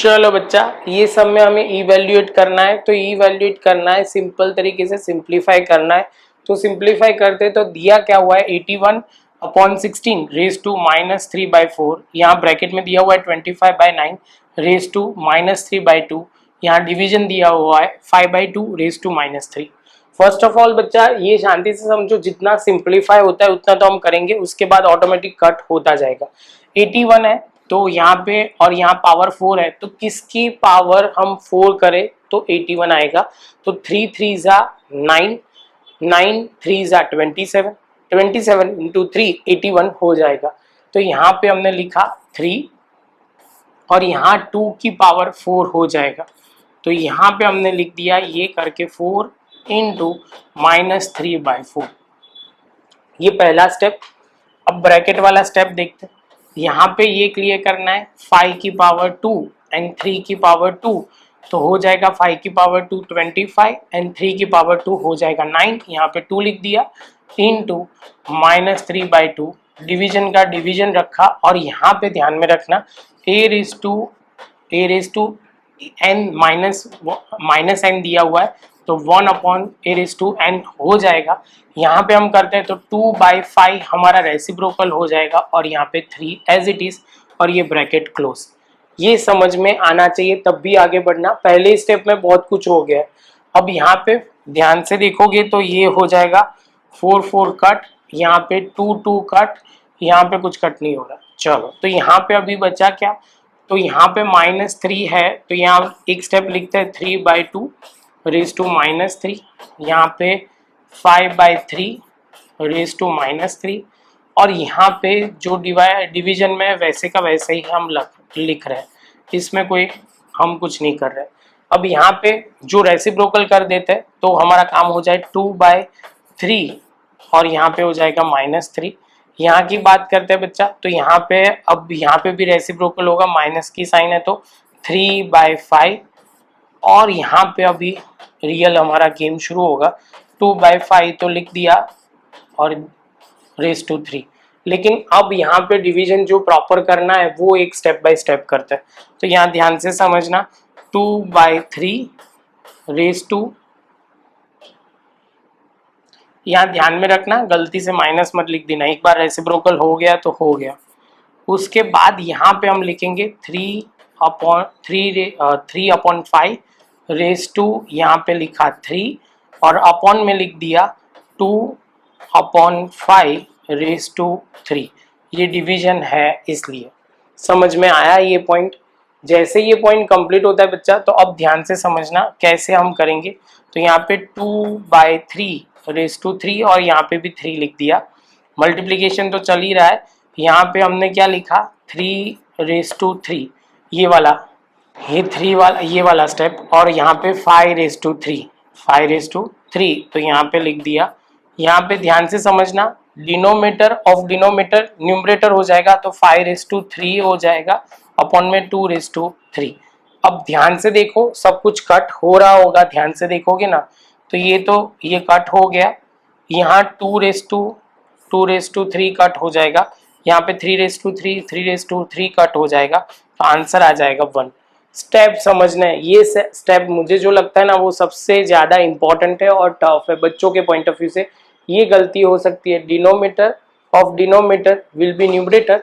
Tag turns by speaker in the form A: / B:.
A: चलो बच्चा, ये सब में हमें इवैल्यूएट करना है, तो इवैल्यूएट करना है सिंपल तरीके से, सिंप्लीफाई करना है। तो सिंप्लीफाई करते तो दिया क्या हुआ है 81/16 रेज टू -3/4, यहाँ ब्रैकेट में दिया हुआ है 25/9 रेज टू -3/2, यहाँ डिवीजन दिया हुआ है 5/2 raise to -3। First of all बच्चा ये शांति से समझो, जितना सिंप्लीफाई होता है उतना तो हम करेंगे, उसके बाद ऑटोमेटिक कट होता जाएगा। 81 है तो यहाँ पे, और यहाँ पावर 4 है, तो किसकी पावर हम 4 करें तो 81 आएगा। तो 3 3 जा 9, 9 3 जा 27, 27 इंटू 3 81 हो जाएगा। तो यहाँ पे हमने लिखा 3 और यहाँ 2 की पावर 4 हो जाएगा। तो यहाँ पे हमने लिख दिया ये करके 4 इंटू -3/4, ये पहला स्टेप। अब ब्रैकेट वाला स्टेप देखते हैं। यहाँ पे ये क्लियर करना है 5 की पावर 2 एंड 3 की पावर 2, तो हो जाएगा 5 की पावर 2 25 एंड 3 की पावर 2 हो जाएगा 9, यहाँ पे 2 लिख दिया इंटू -3/2, डिवीजन का डिवीजन रखा, और यहाँ पे ध्यान में रखना a raise to n minus n दिया हुआ है, तो 1/a⁴n हो जाएगा। यहाँ पे हम करते हैं तो 2/5 हमारा रेसिप्रोकल हो जाएगा, और यहाँ पे 3 एज इट इज, और ये ब्रैकेट क्लोज। ये समझ में आना चाहिए तब भी आगे बढ़ना। पहले स्टेप में बहुत कुछ हो गया है। अब यहाँ पे ध्यान से देखोगे तो ये हो जाएगा 4 4 कट, यहाँ पे 2 2 कट, यहाँ पे कुछ कट नहीं हो रहा। चलो, तो यहाँ पे अभी बचा क्या, तो यहाँ पे -3 है, तो यहाँ एक स्टेप लिखते हैं 3/2 रेज टू -3, यहाँ पे 5/3 रेज टू -3, और यहाँ पे जो डिवीजन में वैसे का वैसे ही हम लिख रहे हैं, इसमें कोई हम कुछ नहीं कर रहे। अब यहाँ पे जो रेसिप्रोकल कर देते हैं तो हमारा काम हो जाए 2/3, और यहाँ पे हो जाएगा -3। यहाँ की बात करते हैं बच्चा, तो यहाँ पे अब यहाँ पे भी रेसिप्रोकल होगा, माइनस की साइन है तो 3/5, और यहाँ पे अभी रियल हमारा गेम शुरू होगा। 2/5 तो लिख दिया और रेज टू 3, लेकिन अब यहाँ पे डिवीजन जो प्रॉपर करना है वो एक स्टेप बाय स्टेप करते हैं। तो यहाँ ध्यान से समझना, 2/3 रेज टू, यहाँ ध्यान में रखना गलती से माइनस मत लिख देना, एक बार रेसिप्रोकल हो गया तो हो गया। उसके बाद यहाँ पे हम लिखेंगे 3/5 रेज टू, यहाँ पे लिखा 3 और अपॉन में लिख दिया 2/5 रेज टू 3, ये डिवीजन है इसलिए। समझ में आया ये पॉइंट? जैसे ये पॉइंट कंप्लीट होता है बच्चा, तो अब ध्यान से समझना कैसे हम करेंगे। तो यहाँ पे 2/3 रेज टू 3, और यहाँ पे भी 3 लिख दिया। मल्टीप्लीकेशन तो चल ही रहा है। यहाँ पे हमने क्या लिखा 3 रेज टू 3, ये वाला, ये 3 वाला, ये वाला स्टेप, और यहाँ पे 5 रेज टू 3, 5 रेज टू 3, तो यहाँ पे लिख दिया। यहाँ पे ध्यान से समझना, डिनोमीटर ऑफ डिनोमीटर न्यूमरेटर हो जाएगा, तो 5 रेज टू 3 हो जाएगा, अपॉन में 2 रेज टू 3। अब ध्यान से देखो, सब कुछ कट हो रहा होगा, ध्यान से देखोगे ना, तो ये कट हो गया, यहाँ 2 रेज टू 3 कट हो जाएगा, यहाँ पे 3 raise to 3, 3 raise to 3 cut हो जाएगा, तो आंसर आ जाएगा 1। स्टेप समझना है, ये स्टेप मुझे जो लगता है ना वो सबसे ज़्यादा इंपॉर्टेंट है और टफ है बच्चों के पॉइंट ऑफ व्यू से। ये गलती हो सकती है, denominator of denominator will be numerator